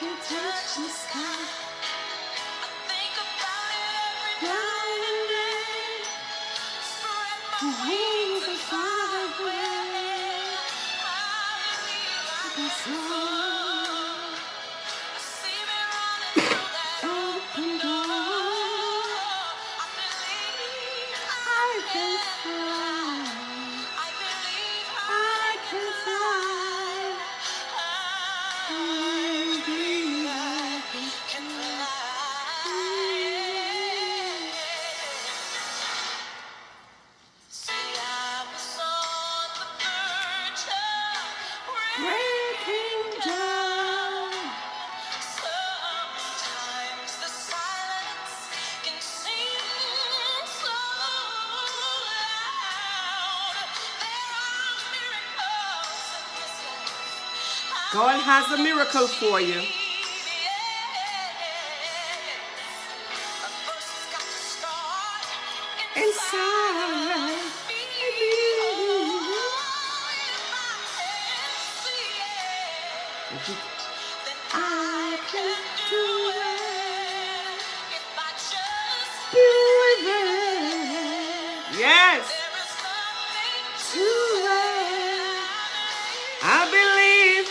can touch the sky. Night and day, the wings are far away. I can soar. Open door. I can fly. I can fly. Indeed, I can breaking down. Sometimes the silence can seem so loud. There are miracles in this life. God has a miracle for you. Inside. I can do it if I just believe it. Yes. To it. I believe.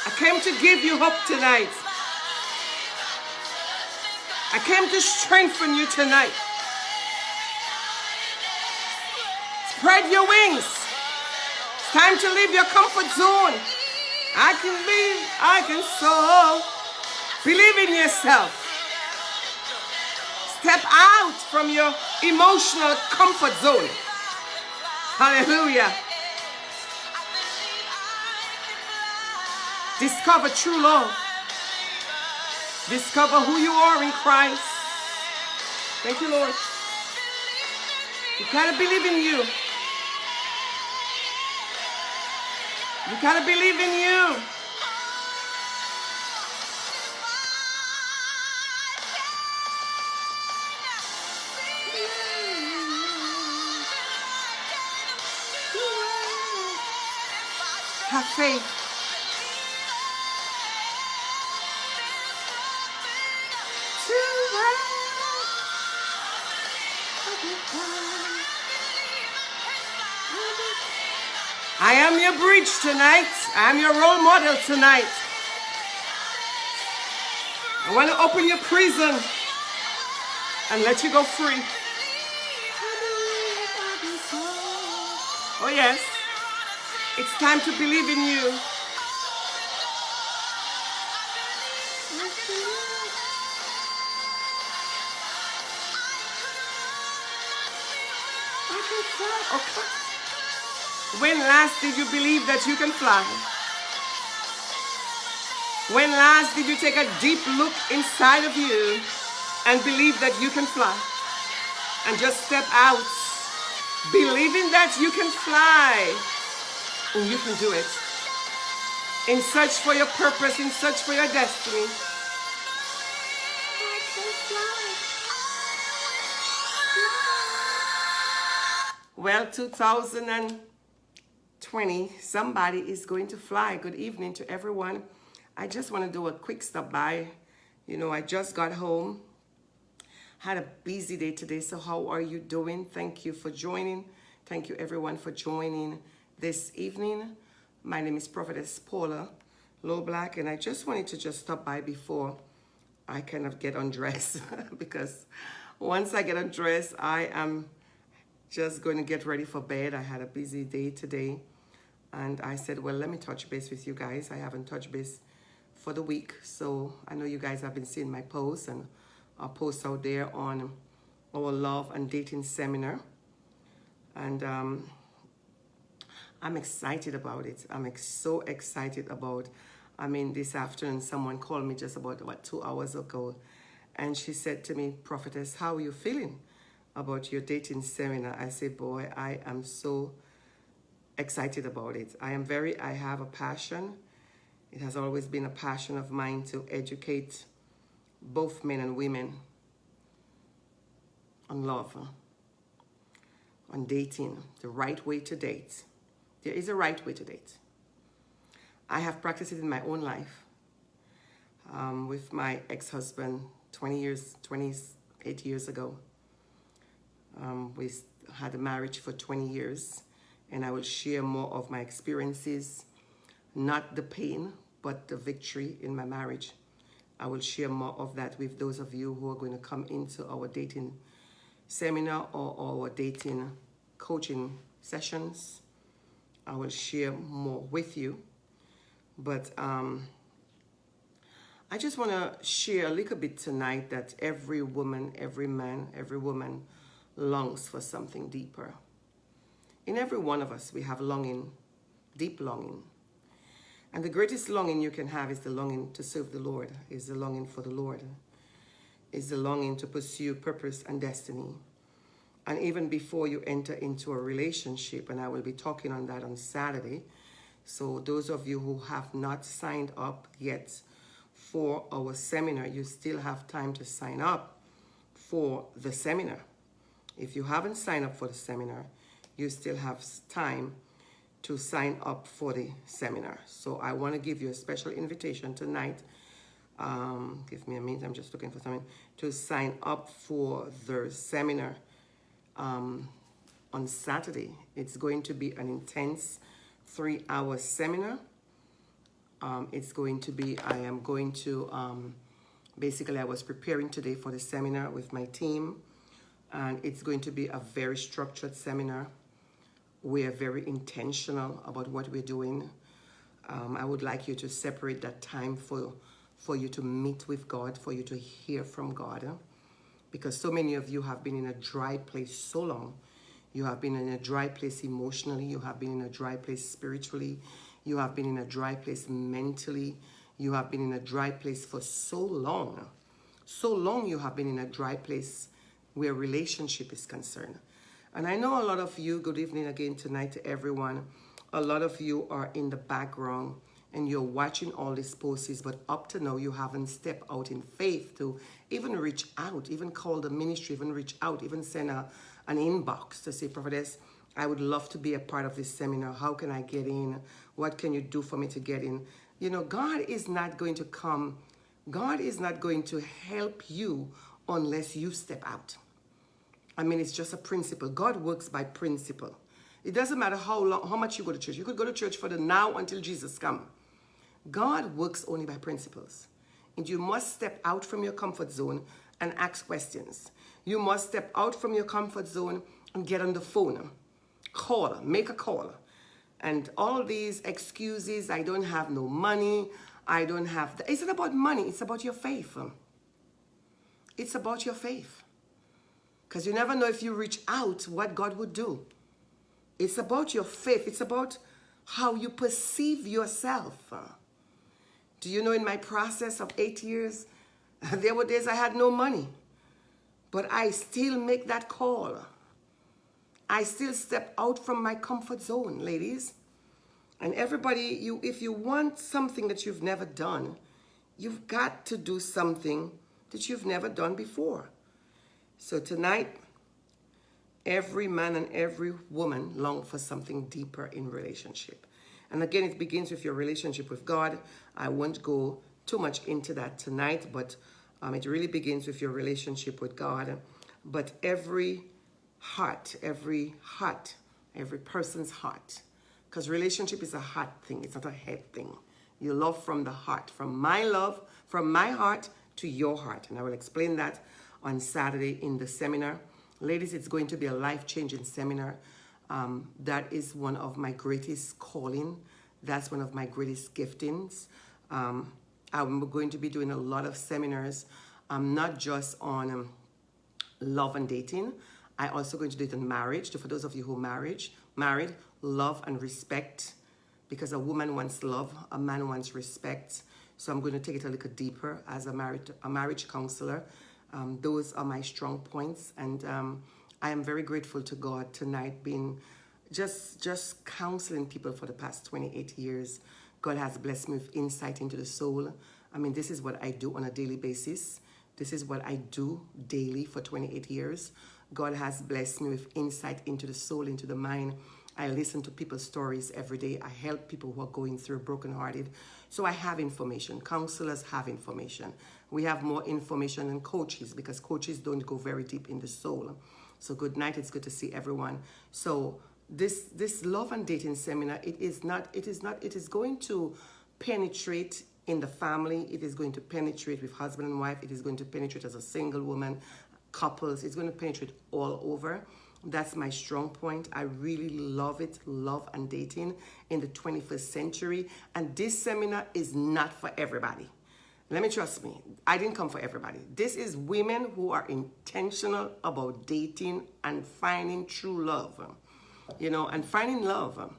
I came to give you hope tonight. I came to strengthen you tonight. Spread your wings. It's time to leave your comfort zone. I can live, I can soar. Believe in yourself. Step out from your emotional comfort zone. Hallelujah. Discover true love. Discover who you are in Christ. Thank you, Lord. You gotta believe in you. You gotta believe in you. Have faith. I am your bridge tonight. I am your role model tonight. I want to open your prison and let you go free. Oh yes, it's time to believe in you. Okay. When last did you believe that you can fly? When last did you take a deep look inside of you and believe that you can fly? And just step out, believing that you can fly. And you can do it. In search for your purpose, in search for your destiny. I can fly. Well, 2020, somebody is going to fly. Good evening to everyone. I just want to do a quick stop by. You know, I just got home. Had a busy day today, so how are you doing? Thank you for joining. Thank you everyone for joining this evening. My name is Prophetess Paula Low Black, and I just wanted to just stop by before I kind of get undressed because once I get undressed, I am just going to get ready for bed. I had a busy day today, and I said, well, let me touch base with you guys. I haven't touched base for the week, so I know you guys have been seeing my posts and our posts out there on our love and dating seminar, and I'm excited about it. I'm so excited about, I mean, this afternoon someone called me just about 2 hours ago, and she said to me, Prophetess, how are you feeling about your dating seminar? I said, boy, I am so excited about it. I have a passion. It has always been a passion of mine to educate both men and women on love, on dating, the right way to date. There is a right way to date. I have practiced it in my own life. with my ex-husband 28 years ago. We had a marriage for 20 years, and I will share more of my experiences, not the pain, but the victory in my marriage. I will share more of that with those of you who are going to come into our dating seminar or our dating coaching sessions. I will share more with you. But I just want to share a little bit tonight that every woman, every man, every woman longs for something deeper. In every one of us, we have longing, deep longing. And the greatest longing you can have is the longing to serve the Lord, is the longing for the Lord, is the longing to pursue purpose and destiny. And even before you enter into a relationship, and I will be talking on that on Saturday. So those of you who have not signed up yet for our seminar, you still have time to sign up for the seminar. If you haven't signed up for the seminar, you still have time to sign up for the seminar. So I want to give you a special invitation tonight. Give me a minute, I'm just looking for something to sign up for the seminar on Saturday. It's going to be an intense 3-hour seminar. It's going to be, I am going to, basically I was preparing today for the seminar with my team, and it's going to be a very structured seminar. We are very intentional about what we're doing. I would like you to separate that time for you to meet with God, for you to hear from God. Because so many of you have been in a dry place so long. You have been in a dry place emotionally. You have been in a dry place spiritually. You have been in a dry place mentally. You have been in a dry place for so long. So long you have been in a dry place where relationship is concerned. And I know a lot of you, good evening again tonight to everyone. A lot of you are in the background and you're watching all these posts, but up to now you haven't stepped out in faith to even reach out, even call the ministry, even reach out, even send an inbox to say, Prophetess, I would love to be a part of this seminar. How can I get in? What can you do for me to get in? You know, God is not going to come. God is not going to help you unless you step out. I mean, it's just a principle. God works by principle. It doesn't matter how much you go to church. You could go to church for the now until Jesus comes. God works only by principles. And you must step out from your comfort zone and ask questions. You must step out from your comfort zone and get on the phone. Call, make a call. And all these excuses, I don't have no money, I don't have... It's not about money, it's about your faith. It's about your faith. Because you never know if you reach out what God would do. It's about your faith. It's about how you perceive yourself. Do you know in my process of 8 years, there were days I had no money. But I still make that call. I still step out from my comfort zone, ladies. And everybody, if you want something that you've never done, you've got to do something that you've never done before. So tonight, every man and every woman long for something deeper in relationship. And again, it begins with your relationship with God. I won't go too much into that tonight, but it really begins with your relationship with God. But every heart, every person's heart, because relationship is a heart thing, it's not a head thing. You love from the heart, from my heart to your heart. And I will explain that on Saturday in the seminar. Ladies, it's going to be a life-changing seminar. That is one of my greatest calling. That's one of my greatest giftings. I'm going to be doing a lot of seminars, not just on love and dating. I also going to do it on marriage. So for those of you who are married, love and respect. Because a woman wants love, a man wants respect. So I'm going to take it a little deeper as a marriage counselor. Those are my strong points, and I am very grateful to God tonight, being just counseling people for the past 28 years. God has blessed me with insight into the soul. I mean, this is what I do on a daily basis. This is what I do daily for 28 years. God has blessed me with insight into the soul, into the mind, I listen to people's stories every day. I help people who are going through brokenhearted. So I have information. Counselors have information. We have more information than coaches because coaches don't go very deep in the soul. So good night. It's good to see everyone. So this love and dating seminar, it is going to penetrate in the family. It is going to penetrate with husband and wife. It is going to penetrate as a single woman, couples. It's going to penetrate all over. That's my strong point. I really love it, love and dating in the 21st century. And this seminar is not for everybody. Let me trust me, I didn't come for everybody. This is women who are intentional about dating and finding true love. You know, and finding love.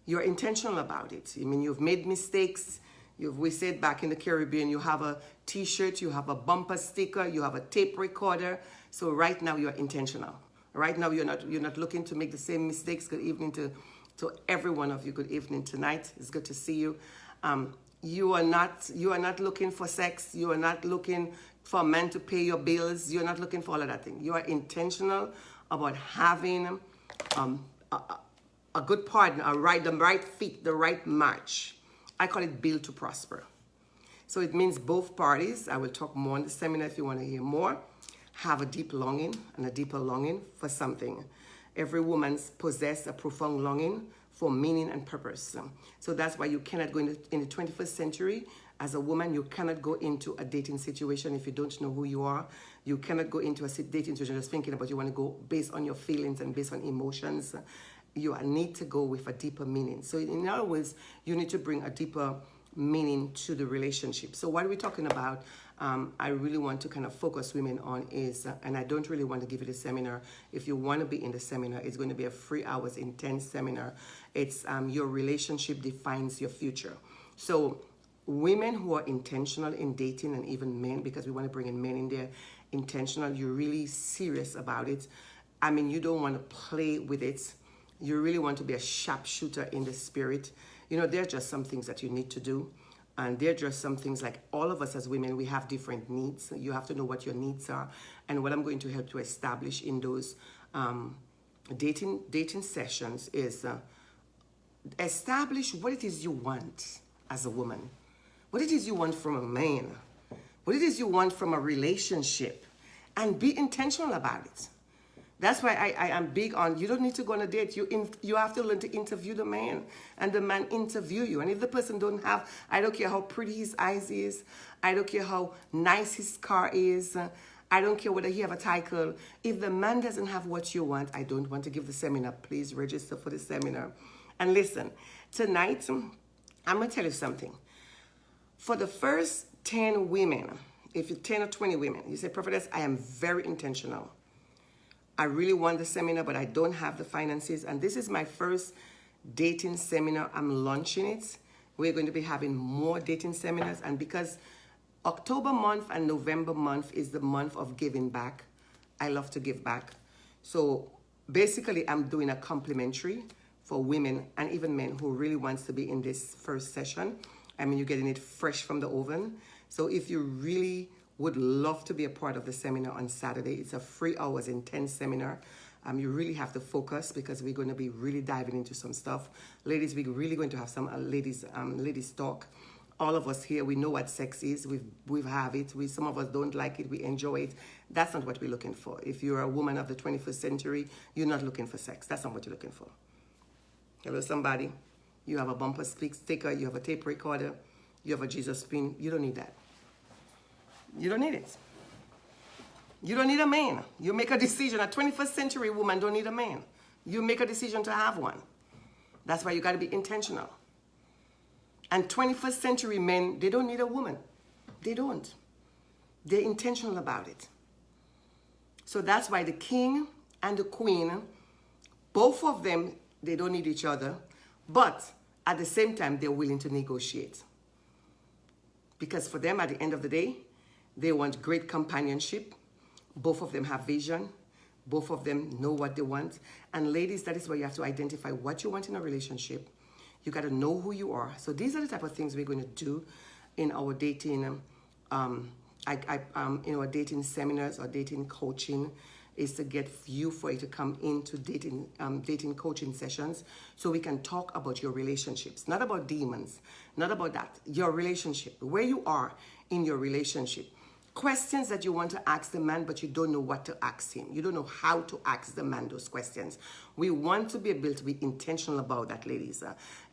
You're intentional about it. I mean, you've made mistakes. We said back in the Caribbean, you have a t-shirt, you have a bumper sticker, you have a tape recorder. So right now you're intentional. Right now you're not looking to make the same mistakes. Good evening to every one of you. Good evening tonight. It's good to see you. You are not looking for sex. You are not looking for a man to pay your bills. You're not looking for all of that thing. You are intentional about having a good partner, the right fit, the right match. I call it build to prosper. So it means both parties. I will talk more in the seminar if you want to hear more. Have a deep longing and a deeper longing for something. Every woman possesses a profound longing for meaning and purpose. So that's why you cannot go in the 21st century as a woman. You cannot go into a dating situation if you don't know who you are. You cannot go into a dating situation just thinking about you want to go based on your feelings and based on emotions. You need to go with a deeper meaning. So in other words, you need to bring a deeper meaning to the relationship. So what are we talking about? I really want to kind of focus women on is, and I don't really want to give you the seminar. If you want to be in the seminar, it's going to be a 3 hours intense seminar. It's your relationship defines your future. So women who are intentional in dating, and even men, because we want to bring in men in there, intentional, you're really serious about it. I mean, you don't want to play with it. You really want to be a sharpshooter in the spirit. You know, there are just some things that you need to do. And there are just some things like all of us as women, we have different needs. You have to know what your needs are. And what I'm going to help to establish in those dating sessions is establish what it is you want as a woman. What it is you want from a man. What it is you want from a relationship. And be intentional about it. That's why I am big on, you don't need to go on a date. You have to learn to interview the man, and the man interview you. And if the person don't have, I don't care how pretty his eyes is, I don't care how nice his car is, I don't care whether he have a title. If the man doesn't have what you want, I don't want to give the seminar. Please register for the seminar. And listen, tonight, I'm going to tell you something. For the first 10 women, if you're 10 or 20 women, you say, Prophetess, I am very intentional. I really want the seminar, but I don't have the finances. And this is my first dating seminar. I'm launching it. We're going to be having more dating seminars. And because October month and November month is the month of giving back, I love to give back. So basically, I'm doing a complimentary for women and even men who really wants to be in this first session. I mean, you're getting it fresh from the oven. So if you really would love to be a part of the seminar on Saturday. It's a 3 hours intense seminar. You really have to focus because we're going to be really diving into some stuff. Ladies, we're really going to have some ladies talk. All of us here, we know what sex is. We've have it. Some of us don't like it. We enjoy it. That's not what we're looking for. If you're a woman of the 21st century, you're not looking for sex. That's not what you're looking for. Hello, somebody. You have a bumper sticker. You have a tape recorder. You have a Jesus pin. You don't need that. You don't need it. You don't need a man. You make a decision. A 21st century woman don't need a man. You make a decision to have one. That's why you got to be intentional. And 21st century men, they don't need a woman. They don't. They're intentional about it. So that's why the king and the queen, both of them, they don't need each other. But at the same time, they're willing to negotiate. Because for them, at the end of the day, they want great companionship. Both of them have vision. Both of them know what they want. And ladies, that is where you have to identify what you want in a relationship. You got to know who you are. So these are the type of things we're going to do in our dating, in our dating seminars or dating coaching. is to get you for you to come into dating coaching sessions so we can talk about your relationships, not about demons, not about that, your relationship, where you are in your relationship. Questions that you want to ask the man, but you don't know what to ask him. You don't know how to ask the man those questions. We want to be able to be intentional about that, ladies.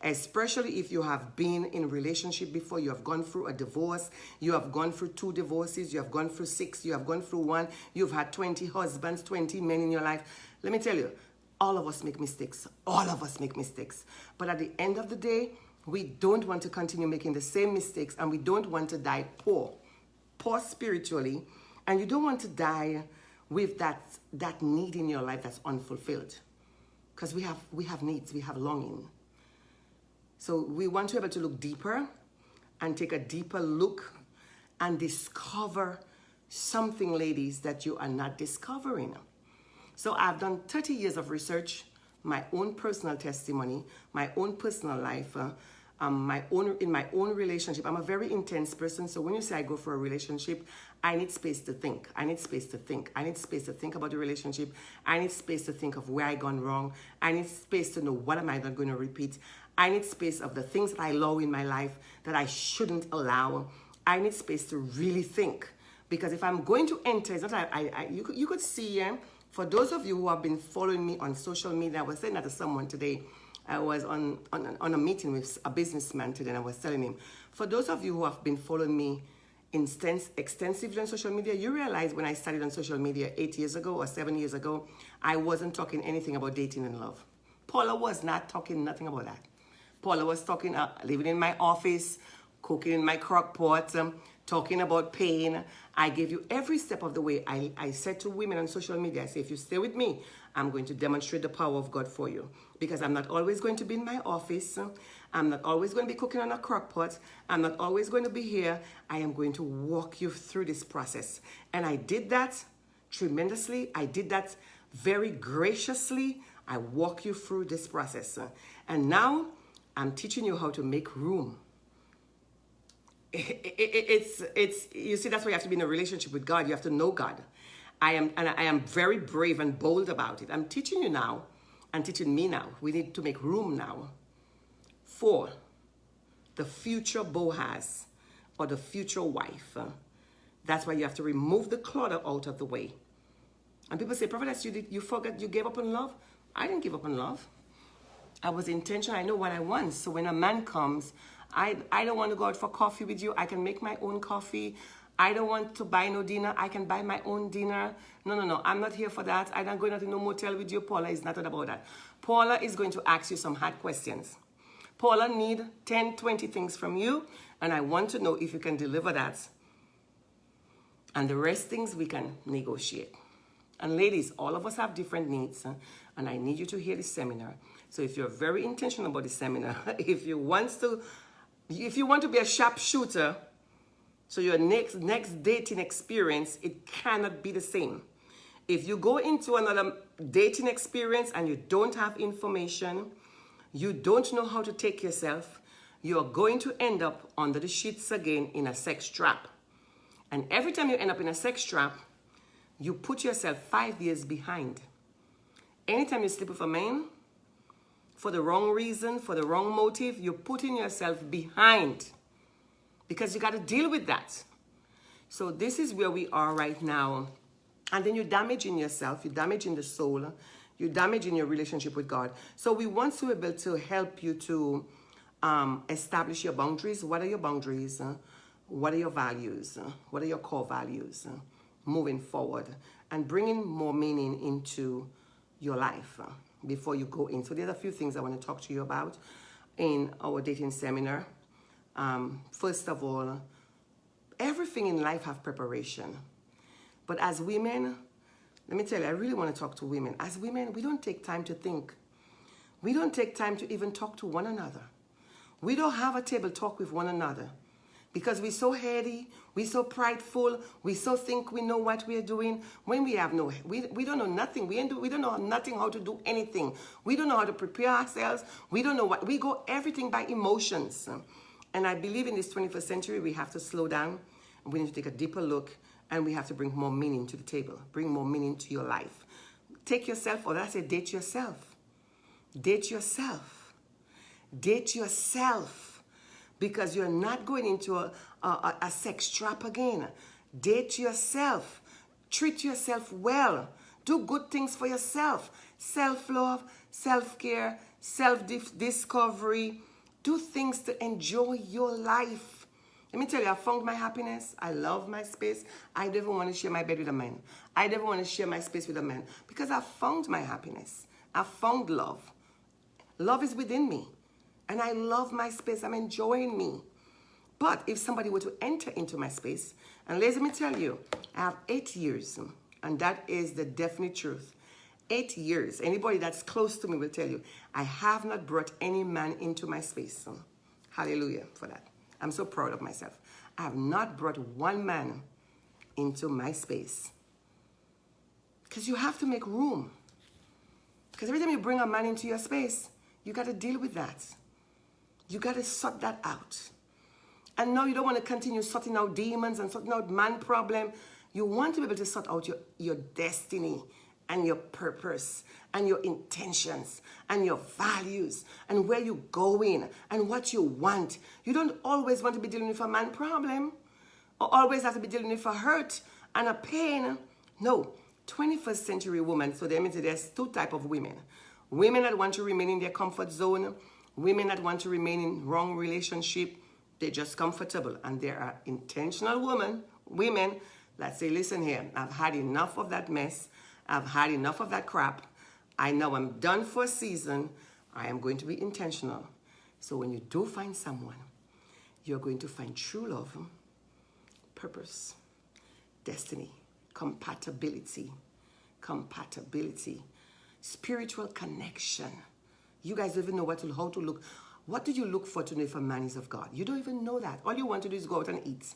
Especially if you have been in a relationship before, you have gone through a divorce, you have gone through 2 divorces, you have gone through 6, you have gone through 1, you've had 20 husbands, 20 men in your life. Let me tell you, all of us make mistakes. All of us make mistakes. But at the end of the day, we don't want to continue making the same mistakes, and we don't want to die poor spiritually, and you don't want to die with that need in your life that's unfulfilled, because we have needs, we have longing. So we want to be able to look deeper and take a deeper look and discover something, ladies, that you are not discovering. So I've done 30 years of research, my own personal testimony, my own personal life, in my own relationship. I'm a very intense person, so when you say I go for a relationship, I need space to think. I need space to think. I need space to think about the relationship. I need space to think of where I gone wrong. I need space to know what am I not going to repeat. I need space of the things that I allow in my life that I shouldn't allow. I need space to really think, because if I'm going to enter, it's not you could see, for those of you who have been following me on social media, I was saying that to someone today. I was on a meeting with a businessman today, and I was telling him, for those of you who have been following me extensively on social media, you realize when I started on social media 8 years ago or 7 years ago, I wasn't talking anything about dating and love. Paula was not talking nothing about that. Paula was talking, living in my office, cooking in my crock pot, talking about pain. I gave you every step of the way. I said to women on social media, I say, if you stay with me, I'm going to demonstrate the power of God for you, because I'm not always going to be in my office. I'm not always going to be cooking on a crock pot. I'm not always going to be here. I am going to walk you through this process. And I did that tremendously. I did that very graciously. I walk you through this process. And now I'm teaching you how to make room. It's you see, that's why you have to be in a relationship with God. You have to know God. I am very brave and bold about it. I'm teaching you now and teaching me now. We need to make room now for the future Boaz or the future wife. That's why you have to remove the clutter out of the way. And people say, Prophetess, you forget you gave up on love? I didn't give up on love. I was intentional. I know what I want. So when a man comes, I don't want to go out for coffee with you. I can make my own coffee. I don't want to buy no dinner. I can buy my own dinner. No. I'm not here for that. I'm not going to no motel with you. Paula is not about that. Paula is going to ask you some hard questions. Paula need 10, 20 things from you, and I want to know if you can deliver that. And the rest things we can negotiate. And ladies, all of us have different needs, and I need you to hear this seminar. So if you're very intentional about the seminar, if you want to be a sharpshooter, so your next dating experience, it cannot be the same. If you go into another dating experience and you don't have information, you don't know how to take yourself, you're going to end up under the sheets again in a sex trap. And every time you end up in a sex trap, you put yourself 5 years behind. Anytime you sleep with a man, for the wrong reason, for the wrong motive, you're putting yourself behind, because you got to deal with that. So this is where we are right now. And then you're damaging yourself, you're damaging the soul, you're damaging your relationship with God. So we want to be able to help you to establish your boundaries. What are your boundaries? What are your values? What are your core values? Moving forward and bringing more meaning into your life before you go in. So there's a few things I want to talk to you about in our dating seminar. First of all, everything in life have preparation. But as women, let me tell you, I really want to talk to women. As women, we don't take time to think. We don't take time to even talk to one another. We don't have a table talk with one another because we're so heady, we're so prideful, we so think we know what we're doing when we have we don't know nothing. We don't know nothing how to do anything. We don't know how to prepare ourselves. We don't know what, we go everything by emotions. And I believe in this 21st century, we have to slow down. We need to take a deeper look and we have to bring more meaning to the table, bring more meaning to your life. Take yourself, or that's it, date yourself. Date yourself. Date yourself. Because you're not going into a sex trap again. Date yourself. Treat yourself well. Do good things for yourself. Self-love, self-care, self-discovery. Do things to enjoy your life. Let me tell you, I found my happiness. I love my space. I never want to share my bed with a man. I never want to share my space with a man because I found my happiness. I found love. Love is within me. And I love my space. I'm enjoying me. But if somebody were to enter into my space, and let me tell you, I have 8 years, and that is the definite truth. 8 years. Anybody that's close to me will tell you, I have not brought any man into my space. Hallelujah for that. I'm so proud of myself. I have not brought one man into my space. Because you have to make room. Because every time you bring a man into your space, you got to deal with that. You got to sort that out. And now you don't want to continue sorting out demons and sorting out man problem. You want to be able to sort out your destiny and your purpose and your intentions and your values and where you're going and what you want. You don't always want to be dealing with a man problem or always have to be dealing with a hurt and a pain. No, 21st century woman, so that means there's two types of women. Women that want to remain in their comfort zone, women that want to remain in wrong relationship, they're just comfortable. And there are intentional women that say, listen here, I've had enough of that mess. I've had enough of that crap. I know I'm done for a season. I am going to be intentional. So when you do find someone, you're going to find true love, purpose, destiny, compatibility, spiritual connection. You guys don't even know how to look. What do you look for to know if a man is of God? You don't even know that. All you want to do is go out and eat.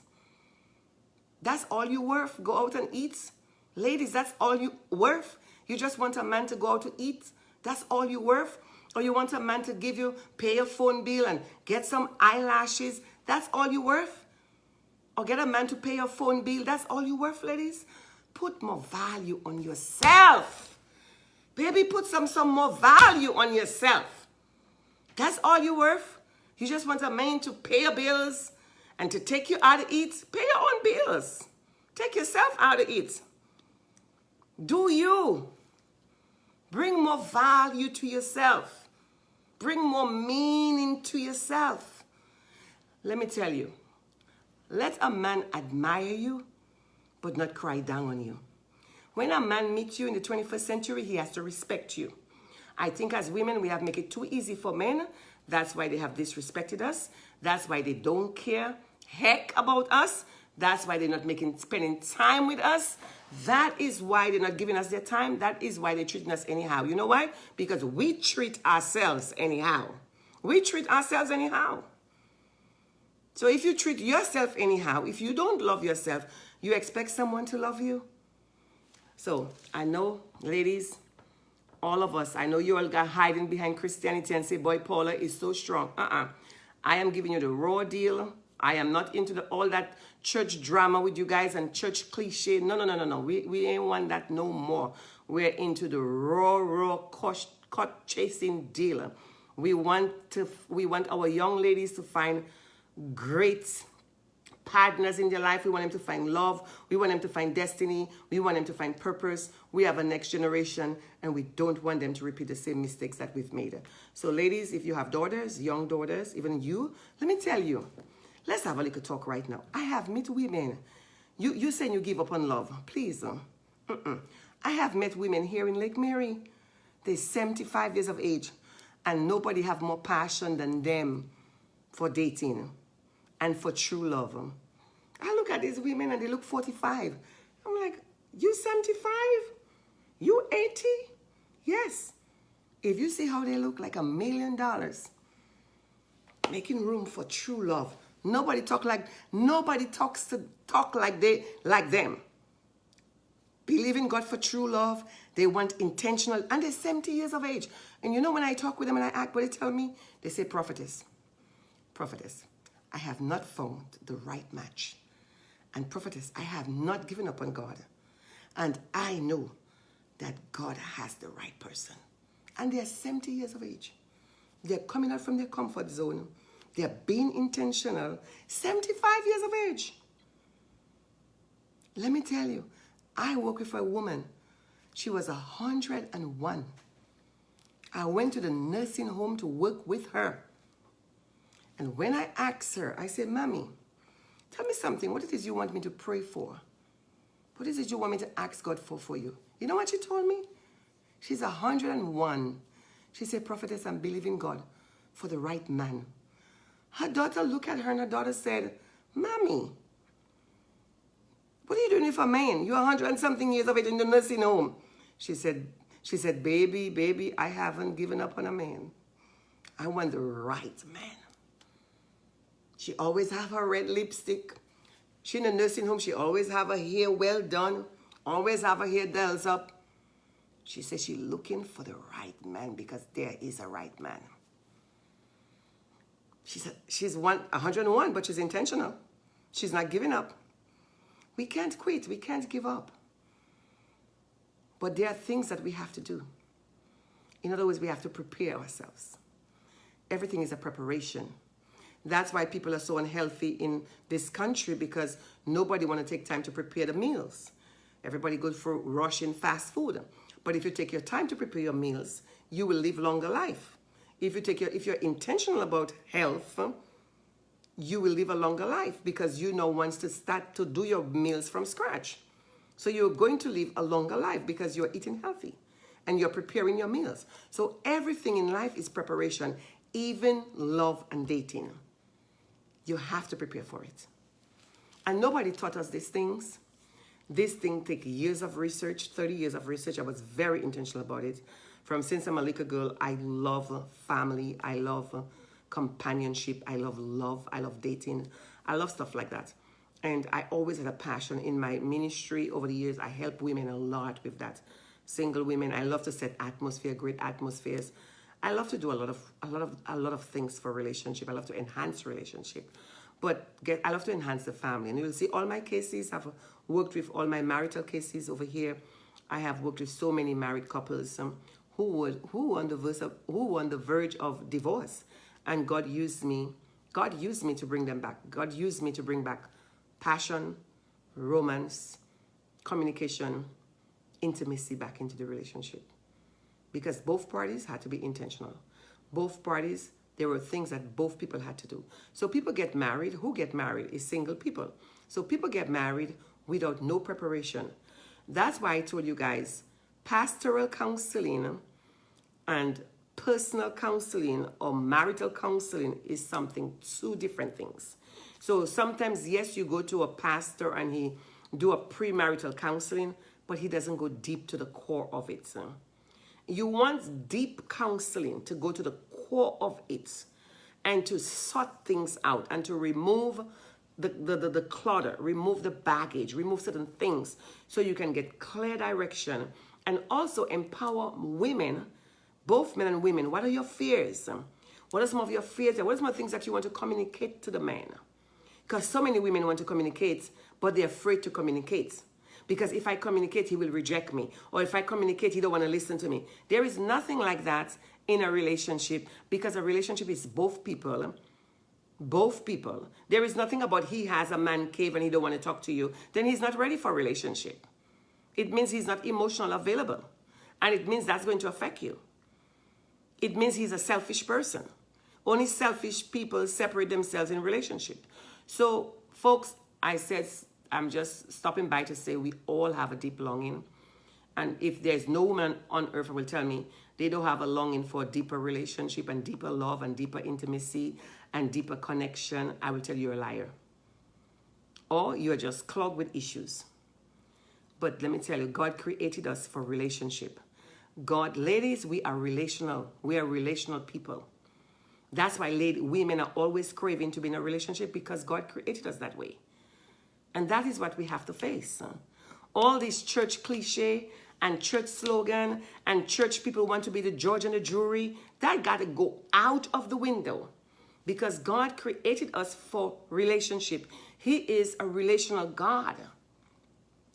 That's all you're worth. Go out and eat. Ladies, that's all you worth. You just want a man to go out to eat. That's all you worth. Or you want a man to pay your phone bill and get some eyelashes. That's all you worth. Or get a man to pay your phone bill. That's all you worth, ladies. Put more value on yourself. Baby, put some more value on yourself. That's all you worth. You just want a man to pay your bills and to take you out to eat. Pay your own bills. Take yourself out to eat. Do you. Bring more value to yourself. Bring more meaning to yourself. Let me tell you, let a man admire you, but not cry down on you. When a man meets you in the 21st century, he has to respect you. I think as women, we have made it too easy for men. That's why they have disrespected us. That's why they don't care heck about us. That's why they're not spending time with us. That is why they're not giving us their time. That is why they're treating us anyhow. You know why? Because we treat ourselves anyhow. We treat ourselves anyhow. So if you treat yourself anyhow, if you don't love yourself, you expect someone to love you? So I know, ladies, all of us, I know you all got hiding behind Christianity and say, boy, Paula is so strong. I am giving you the raw deal. I am not into all that church drama with you guys and church cliche. No. We ain't want that no more. We're into the raw cut chasing deal. We want our young ladies to find great partners in their life. We want them to find love. We want them to find destiny. We want them to find purpose. We have a next generation, and we don't want them to repeat the same mistakes that we've made. So ladies, if you have daughters, young daughters, even you, let me tell you, let's have a little talk right now. I have met women. You saying you give up on love. Please. I have met women here in Lake Mary. They're 75 years of age, and nobody have more passion than them for dating and for true love. I look at these women and they look 45. I'm like, you 75? You 80? Yes. If you see how they look, like $1 million. Making room for true love. Nobody talks like them. Believe in God for true love. They want intentional, and they're 70 years of age. And you know, when I talk with them and I ask what they tell me, they say, prophetess, I have not found the right match. And prophetess, I have not given up on God. And I know that God has the right person. And they are 70 years of age. They're coming out from their comfort zone. They're being intentional. 75 years of age. Let me tell you, I work with a woman. She was 101. I went to the nursing home to work with her. And when I asked her, I said, Mommy, tell me something. What it is you want me to pray for? What is it you want me to ask God for you? You know what she told me? She's 101. She said, Prophetess, I'm believing God for the right man. Her daughter looked at her and her daughter said, Mommy, what are you doing with a man? You're 100 and something years of age in the nursing home. She said, baby, I haven't given up on a man. I want the right man. She always have her red lipstick. She in the nursing home, she always have her hair well done. Always have her hair dells up. She says she's looking for the right man because there is a right man. She said she's 101, but she's intentional. She's not giving up. We can't quit. We can't give up. But there are things that we have to do. In other words, we have to prepare ourselves. Everything is a preparation. That's why people are so unhealthy in this country, because nobody want to take time to prepare the meals. Everybody goes for rushing fast food. But if you take your time to prepare your meals, you will live longer life. If you're intentional about health, you will live a longer life because you know once to start to do your meals from scratch. So you're going to live a longer life because you're eating healthy and you're preparing your meals. So everything in life is preparation, even love and dating. You have to prepare for it. And nobody taught us these things. This thing takes years of research, 30 years of research. I was very intentional about it. Since I'm a little girl, I love family. I love companionship. I love love. I love dating. I love stuff like that. And I always had a passion in my ministry over the years. I help women a lot with that. Single women. I love to set atmosphere, great atmospheres. I love to do a lot of things for relationship. I love to enhance relationship. But I love to enhance the family. And you will see all my cases. I've worked with all my marital cases over here. I have worked with so many married couples who were on the verge of divorce. And God used me to bring them back. God used me to bring back passion, romance, communication, intimacy back into the relationship. Because both parties had to be intentional. Both parties, there were things that both people had to do. So people get married. Who get married is single people. So people get married without no preparation. That's why I told you guys, pastoral counseling and personal counseling or marital counseling is two different things. So sometimes, yes, you go to a pastor and he do a premarital counseling, but he doesn't go deep to the core of it. You want deep counseling to go to the core of it and to sort things out and to remove the clutter, remove the baggage, remove certain things so you can get clear direction and also empower women, both men and women. What are your fears? What are some of your fears? What are some of the things that you want to communicate to the man? Because so many women want to communicate, but they're afraid to communicate. Because if I communicate, he will reject me. Or if I communicate, he don't want to listen to me. There is nothing like that in a relationship, because a relationship is both people. Both people. There is nothing about he has a man cave and he don't want to talk to you. Then he's not ready for a relationship. It means he's not emotional available. And it means that's going to affect you. It means he's a selfish person. Only selfish people separate themselves in relationship. So, folks, I'm just stopping by to say we all have a deep longing. And if there's no woman on earth who will tell me they don't have a longing for a deeper relationship and deeper love and deeper intimacy and deeper connection, I will tell you you're a liar. Or you're just clogged with issues. But let me tell you, God created us for relationship. Ladies, we are relational. We are relational people. That's why women are always craving to be in a relationship, because God created us that way. And that is what we have to face. All these church cliche and church slogan and church people want to be the judge and the jury, that got to go out of the window. because God created us for relationship. He is a relational God.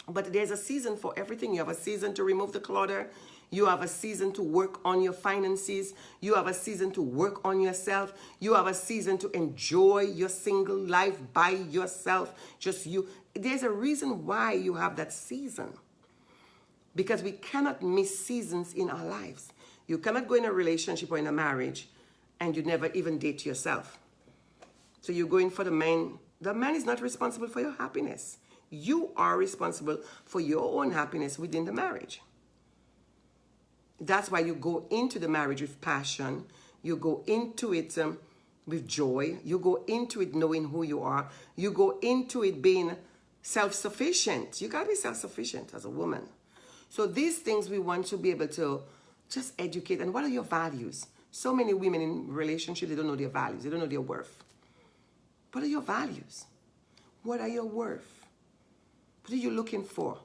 But there's a season for everything. You have a season to remove the clutter. You have a season to work on your finances. You have a season to work on yourself. You have a season to enjoy your single life by yourself. Just you. There's a reason why you have that season. Because we cannot miss seasons in our lives. You cannot go in a relationship or in a marriage and you never even date yourself. So you're going for the man. The man is not responsible for your happiness. You are responsible for your own happiness within the marriage. That's why you go into the marriage with passion. You go into it with joy. You go into it knowing who you are. You go into it being self-sufficient. You got to be self-sufficient as a woman. So these things we want to be able to just educate. And what are your values? So many women in relationships, they don't know their values. They don't know their worth. What are your values? What are your worth? What are you looking for?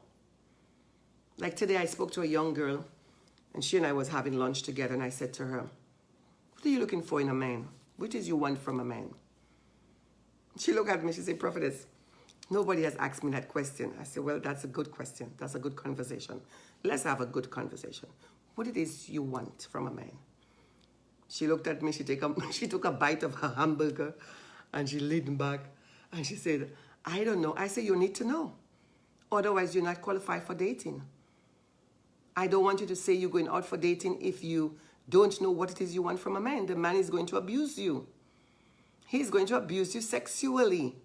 Like today I spoke to a young girl and she and I was having lunch together and I said to her, what are you looking for in a man? What is you want from a man? She looked at me, she said, Prophetess, nobody has asked me that question. I said, well, that's a good question. That's a good conversation. Let's have a good conversation. What it is you want from a man? She looked at me, she took a bite of her hamburger and she leaned back and she said, I don't know. I said, you need to know. Otherwise, you're not qualified for dating. I don't want you to say you're going out for dating if you don't know what it is you want from a man. The man is going to abuse you. He's going to abuse you sexually.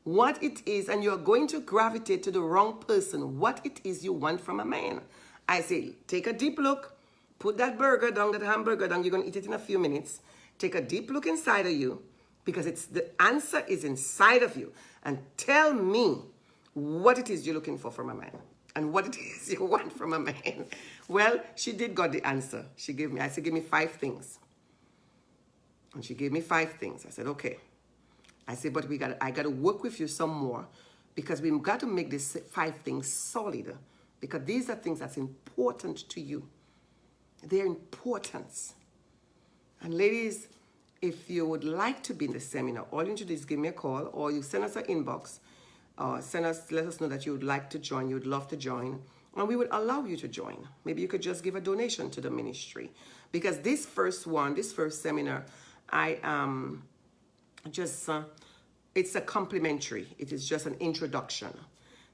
What it is, and you're going to gravitate to the wrong person, what it is you want from a man. I say, take a deep look, put that burger down, that hamburger down, you're going to eat it in a few minutes. Take a deep look inside of you, because it's the answer is inside of you. And tell me what it is you're looking for from a man and what it is you want from a man. Well, she did got the answer. I said, give me 5 things. And she gave me 5 things. I said, okay. I said, but I got to work with you some more because we've got to make these 5 things solid because these are things that's important to you. They're important. And ladies, if you would like to be in the seminar, all you need to do is give me a call or you send us an inbox. Let us know that you would like to join, you would love to join, and we would allow you to join. Maybe you could just give a donation to the ministry. Because this first seminar, it's a complimentary. It is just an introduction.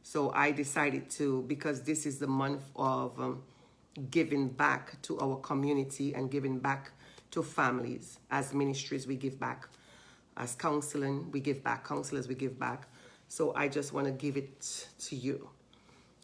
So I decided to, because this is the month of giving back to our community and giving back to families. As ministries, we give back. As counseling, we give back. Counselors, we give back. So I just want to give it to you.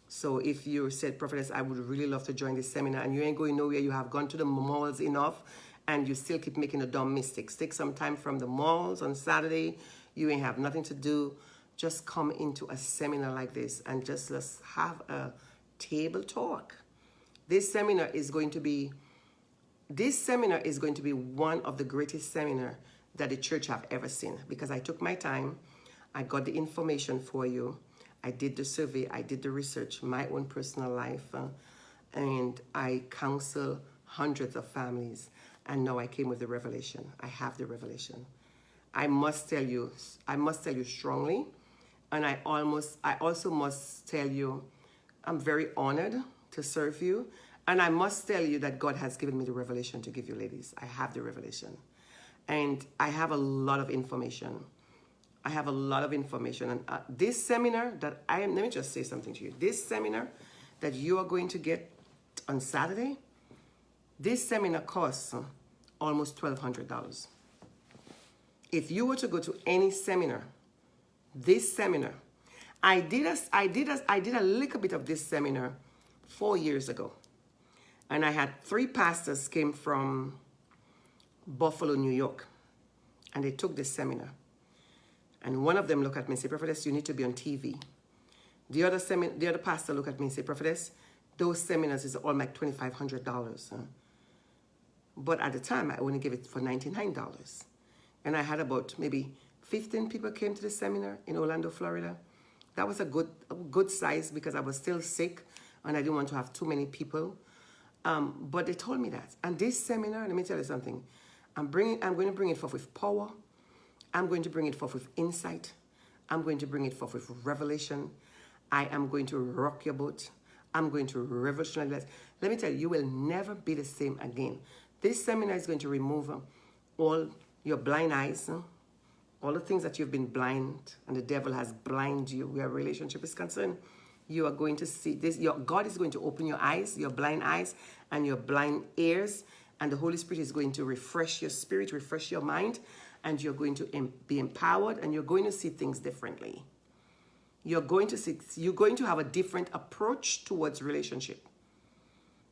So if you said, Prophetess, I would really love to join this seminar and you ain't going nowhere, you have gone to the malls enough and you still keep making the dumb mistakes. Take some time from the malls on Saturday. You ain't have nothing to do. Just come into a seminar like this and just let's have a table talk. This seminar is going to be one of the greatest seminars that the church have ever seen because I took my time. I got the information for you. I did the survey. I did the research, my own personal life. And I counsel hundreds of families. And now I came with the revelation. I have the revelation. I must tell you strongly. And I also must tell you, I'm very honored to serve you. And I must tell you that God has given me the revelation to give you, ladies. I have the revelation. And I have a lot of information. And this seminar let me just say something to you. This seminar that you are going to get on Saturday, this seminar costs almost $1,200. If you were to go to any seminar, this seminar, I did a little bit of this seminar 4 years ago. And I had 3 pastors came from Buffalo, New York. And they took this seminar. And one of them looked at me and said, Prophetess, you need to be on TV. The other pastor looked at me and said, Prophetess, those seminars is all like $2,500. But at the time, I only gave it for $99. And I had about maybe 15 people came to the seminar in Orlando, Florida. That was a good size because I was still sick and I didn't want to have too many people. But they told me that. And this seminar, let me tell you something. I'm going to bring it forth with power. I'm going to bring it forth with insight. I'm going to bring it forth with revelation. I am going to rock your boat. I'm going to revolutionize. Let me tell you, you will never be the same again. This seminar is going to remove all your blind eyes, all the things that you've been blind and the devil has blinded you where relationship is concerned. You are going to see this. God is going to open your eyes, your blind eyes and your blind ears, and the Holy Spirit is going to refresh your spirit, refresh your mind, and you're going to be empowered, and you're going to see things differently. You're going to have a different approach towards relationship.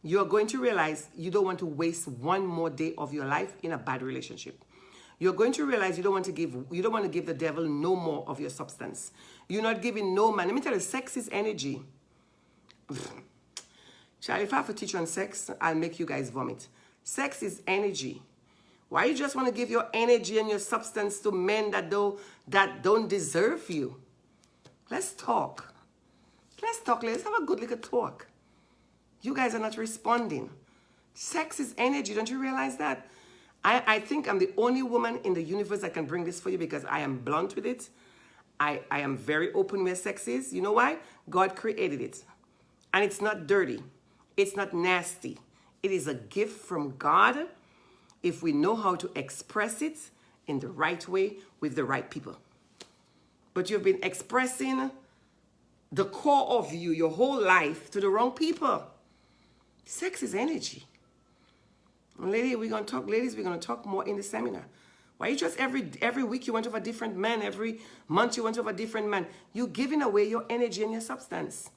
You're going to realize you don't want to waste one more day of your life in a bad relationship. You're going to realize you don't want to give the devil no more of your substance. You're not giving no man. Let me tell you, sex is energy. Child, if I have to teach you on sex, I'll make you guys vomit. Sex is energy. Why you just want to give your energy and your substance to men that don't deserve you? Let's talk. Let's talk. Let's have a good little talk. You guys are not responding. Sex is energy. Don't you realize that? I think I'm the only woman in the universe that can bring this for you because I am blunt with it. I am very open where sex is. You know why? God created it. And it's not dirty. It's not nasty. It is a gift from God if we know how to express it in the right way with the right people. But you've been expressing the core of you your whole life to the wrong people. Sex is energy. Ladies, we're going to talk more in the seminar. Why you just every week you want to have a different man, every month you want to have a different man? You're giving away your energy and your substance.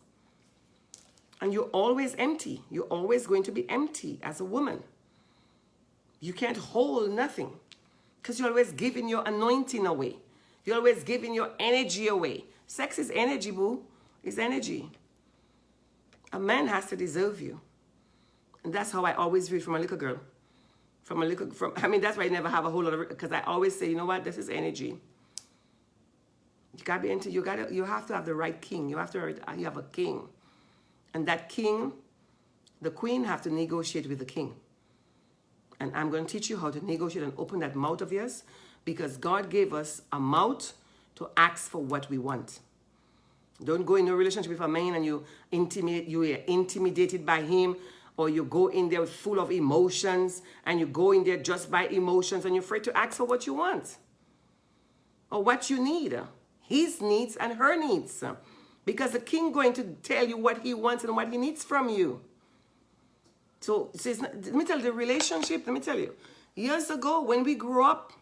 And you're always empty. You're always going to be empty as a woman. You can't hold nothing because you're always giving your anointing away. You're always giving your energy away. Sex is energy, boo. It's energy. A man has to deserve you. And that's how I always view it from a little girl. That's why I never have a whole lot of, because I always say, you know what, this is energy. You gotta be into, you have to have the right king. You have a king. And that king, the queen have to negotiate with the king. And I'm going to teach you how to negotiate and open that mouth of yours, because God gave us a mouth to ask for what we want. Don't go in a relationship with a man and you are intimidated by him, or you go in there full of emotions and you go in there just by emotions and you're afraid to ask for what you want or what you need, his needs and her needs, because the king going to tell you what he wants and what he needs from you. So let me tell you, the relationship, let me tell you, years ago when we grew up,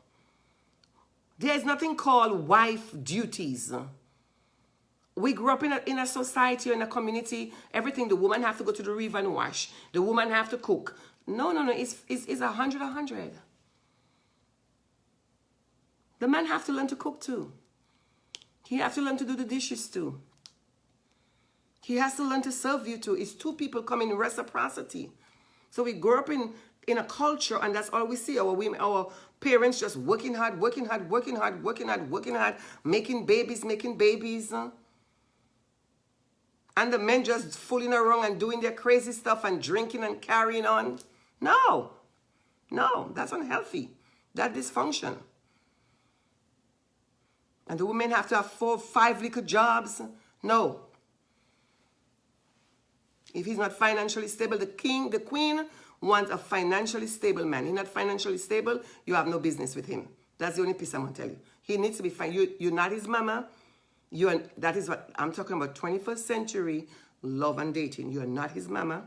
there is nothing called wife duties. We grew up in a society or in a community, everything, the woman have to go to the river and wash. The woman have to cook. No, it's 100. The man have to learn to cook too. He have to learn to do the dishes too. He has to learn to serve you too. It's two people coming in reciprocity. So we grew up in a culture, and that's all we see. Our parents just working hard, making babies. And the men just fooling around and doing their crazy stuff and drinking and carrying on. No, that's unhealthy. That dysfunction. And the women have to have 4, 5 little jobs. No. If he's not financially stable, the queen wants a financially stable man. He's not financially stable, you have no business with him. That's the only piece I'm going to tell you. He needs to be fine. You're not his mama. That is what I'm talking about. 21st century love and dating. You are not his mama.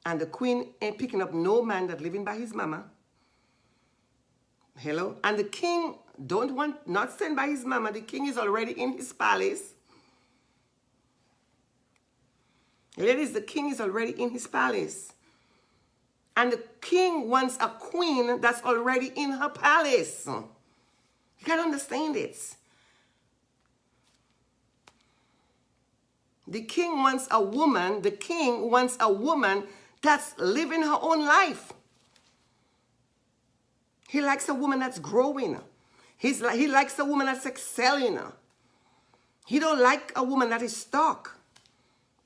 And the queen ain't picking up no man that living by his mama. Hello? And the king not staying by his mama. The king is already in his palace. Ladies, the king is already in his palace. And the king wants a queen that's already in her palace. You gotta understand it. The king wants a woman that's living her own life. He likes a woman that's growing. He likes a woman that's excelling. He don't like a woman that is stuck.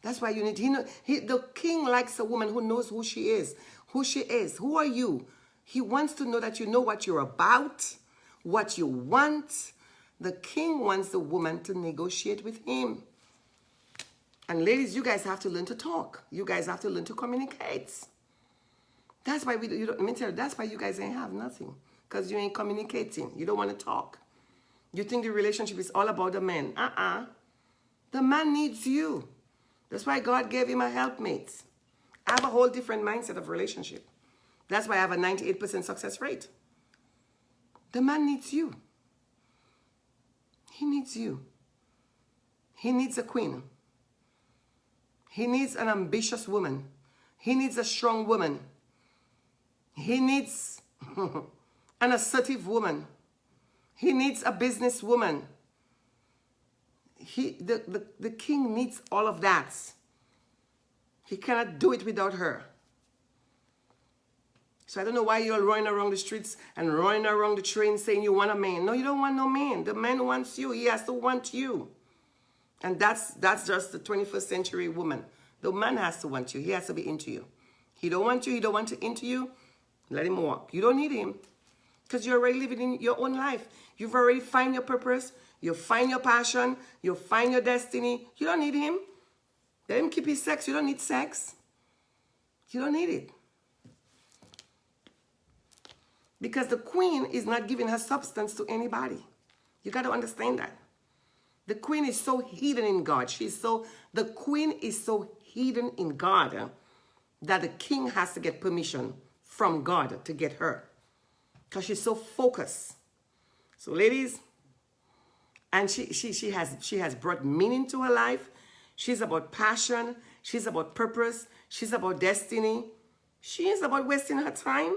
That's why you need, the king likes a woman who knows who she is. Who are you? He wants to know that you know what you're about, what you want. The king wants the woman to negotiate with him. And ladies, you guys have to learn to talk. You guys have to learn to communicate. That's why that's why you guys ain't have nothing. Because you ain't communicating. You don't want to talk. You think the relationship is all about the man. The man needs you. That's why God gave him a helpmate. I have a whole different mindset of relationship. That's why I have a 98% success rate. The man needs you. He needs you. He needs a queen. He needs an ambitious woman. He needs a strong woman. He needs an assertive woman. He needs a business woman. The king needs all of that. He cannot do it without her. So I don't know why you're running around the streets and running around the train saying you want a man. No, you don't want no man. The man wants you. He has to want you. And that's just the 21st century woman. The man has to want you. He has to be into you. He don't want you. He don't want to into you. Let him walk. You don't need him. Because you're already living in your own life. You've already found your purpose. You find your passion. You find your destiny. You don't need him. Let him keep his sex. You don't need sex. You don't need it. Because the queen is not giving her substance to anybody. You got to understand that. The queen is so hidden in God. The queen is so hidden in God that the king has to get permission from God to get her. Because she's so focused. So ladies, and she has brought meaning to her life. She's about passion. She's about purpose. She's about destiny. She is about wasting her time.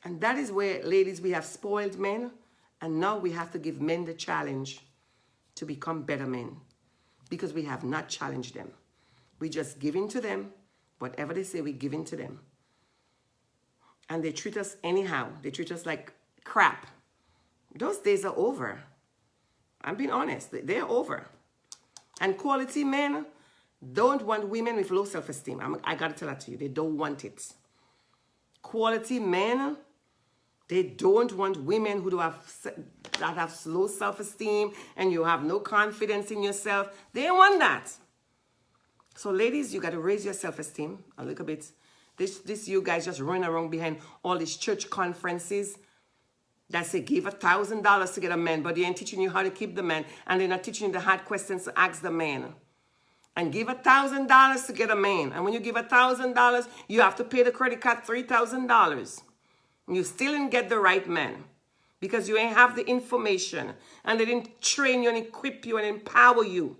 And that is where, ladies, we have spoiled men. And now we have to give men the challenge to become better men. Because we have not challenged them. We just give in to them. Whatever they say, we give in to them. And they treat us anyhow. They treat us like crap. Those days are over. I'm being honest. They're over. And quality men don't want women with low self-esteem. I got to tell that to you. They don't want it. Quality men, they don't want women who that have low self-esteem and you have no confidence in yourself. They don't want that. So ladies, you got to raise your self-esteem a little bit. This you guys just running around behind all these church conferences that say give $1,000 to get a man, but they ain't teaching you how to keep the man, and they're not teaching you the hard questions to ask the man. And give $1,000 to get a man. And when you give $1,000, you have to pay the credit card $3,000. You still didn't get the right man because you ain't have the information and they didn't train you and equip you and empower you.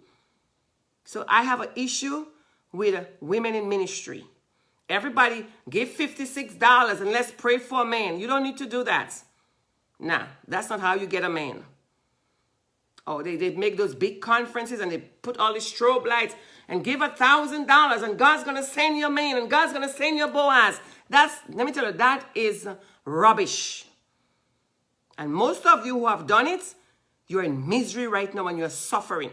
So I have an issue with women in ministry. Everybody give $56 and let's pray for a man. You don't need to do that. Nah, that's not how you get a man. Oh, they make those big conferences and they put all these strobe lights and give $1,000 and God's going to send you a man and God's going to send you a Boaz. Let me tell you, that is rubbish. And most of you who have done it, you're in misery right now and you're suffering.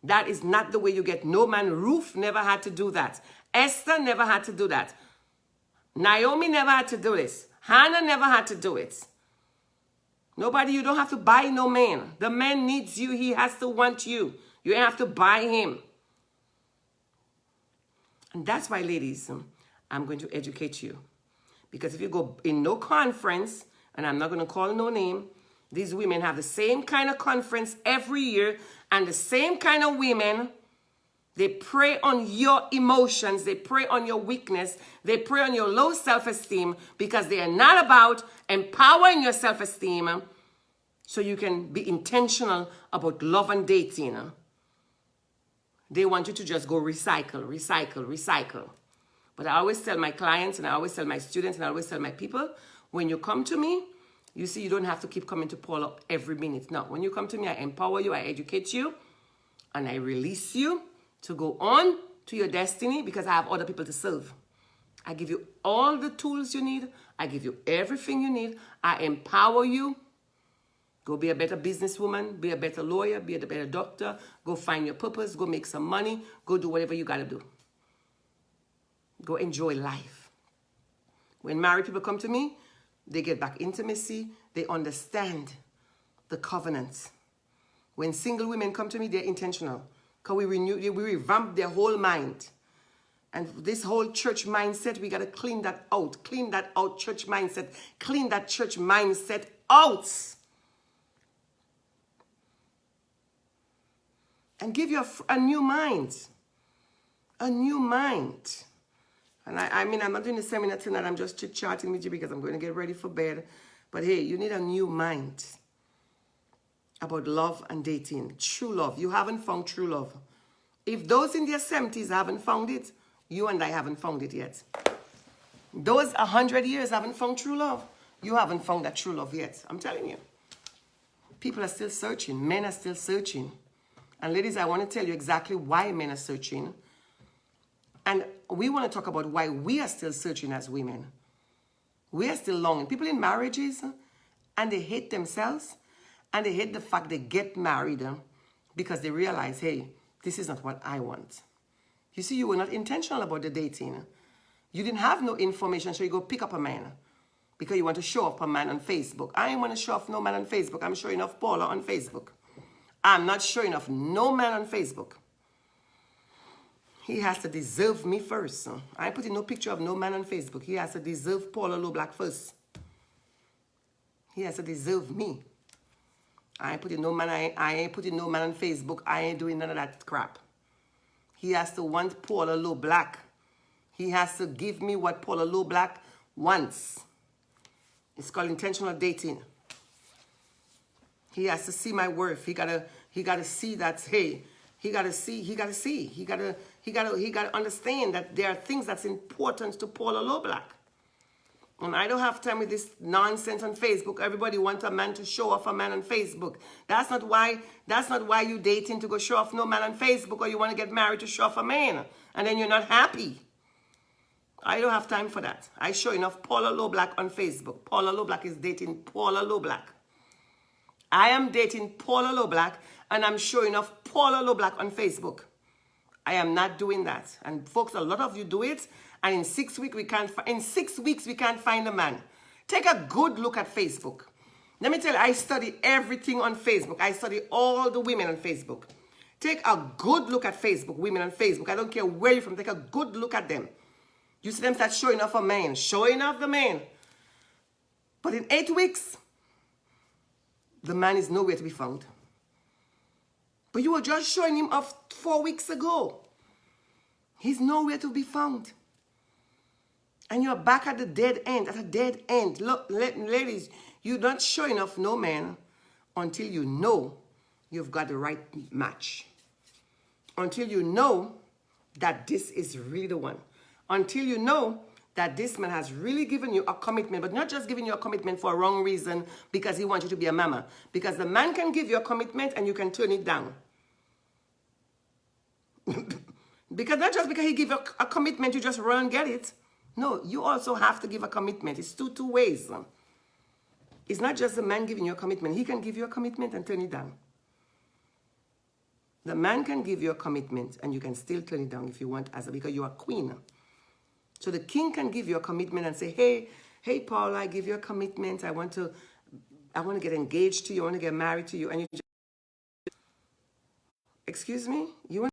That is not the way you get no man. Ruth never had to do that. Esther never had to do that. Naomi never had to do this. Hannah never had to do it. Nobody, you don't have to buy no man. The man needs you. He has to want you. You don't have to buy him. And that's why, ladies, I'm going to educate you. Because if you go in no conference, and I'm not going to call no name, these women have the same kind of conference every year, and the same kind of women, they prey on your emotions, they prey on your weakness, they prey on your low self-esteem, because they are not about empowering your self-esteem so you can be intentional about love and dating. They want you to just go recycle, recycle, recycle. But I always tell my clients, and I always tell my students, and I always tell my people, when you come to me, you see, you don't have to keep coming to Paula every minute. No, when you come to me, I empower you, I educate you, and I release you to go on to your destiny because I have other people to serve. I give you all the tools you need. I give you everything you need. I empower you. Go be a better businesswoman, be a better lawyer, be a better doctor. Go find your purpose. Go make some money. Go do whatever you got to do. Go enjoy life. When married people come to me, they get back intimacy. They understand the covenants. When single women come to me, they're intentional. Because we revamp their whole mind. And this whole church mindset, we got to clean that out. Clean that out, church mindset. Clean that church mindset out. And give you a new mind. A new mind. And I mean, I'm not doing the seminar tonight. I'm just chit-chatting with you because I'm going to get ready for bed. But hey, you need a new mind about love and dating. True love. You haven't found true love. If those in their 70s haven't found it, you and I haven't found it yet. Those 100 years haven't found true love. You haven't found that true love yet. I'm telling you. People are still searching. Men are still searching. And ladies, I want to tell you exactly why men are searching. And we want to talk about why we are still searching as women. We are still longing. People in marriages, and they hate themselves, and they hate the fact they get married because they realize, hey, this is not what I want. You see, you were not intentional about the dating. You didn't have no information, so you go pick up a man because you want to show off a man on Facebook. I ain't want to show off no man on Facebook. I'm showing off Paula on Facebook. I'm not showing off no man on Facebook. He has to deserve me first. I ain't putting no picture of no man on Facebook. He has to deserve Paula Low-Black first. He has to deserve me. I ain't putting no man. I ain't putting no man on Facebook. I ain't doing none of that crap. He has to want Paula Low-Black. He has to give me what Paula Low-Black wants. It's called intentional dating. He has to see my worth. He gotta see that, hey, he gotta understand that there are things that's important to Paula Low-Black. And I don't have time with this nonsense on Facebook. Everybody wants a man to show off a man on Facebook. That's not why you dating to go show off no man on Facebook, or you want to get married to show off a man. And then you're not happy. I don't have time for that. I show enough Paula Low-Black on Facebook. Paula Low-Black is dating Paula Low-Black. I am dating Paula Low-Black, and I'm showing off Paula Low-Black on Facebook. I am not doing that. And folks, a lot of you do it, and in 6 weeks we can't find a man. Take a good look at Facebook. Let me tell you, I study everything on Facebook. I study all the women on Facebook. Take a good look at Facebook, women on Facebook. I don't care where you're from. Take a good look at them. You see them start showing off a man, showing off the man. But in 8 weeks, the man is nowhere to be found. But you were just showing him off 4 weeks ago. He's nowhere to be found. And you're back at the dead end, at a dead end. Look, ladies, you're not showing off no man until you know you've got the right match. Until you know that this is really the one. Until you know that this man has really given you a commitment, but not just giving you a commitment for a wrong reason because he wants you to be a mama. Because the man can give you a commitment and you can turn it down. Because not just because he gives you a commitment, you just run and get it. No, you also have to give a commitment. It's two ways. It's not just the man giving you a commitment. He can give you a commitment and turn it down. The man can give you a commitment and you can still turn it down if you want, because you're a queen. So the king can give you a commitment and say, hey, Paul, I give you a commitment. I want to get engaged to you. I want to get married to you. And you just, excuse me? You want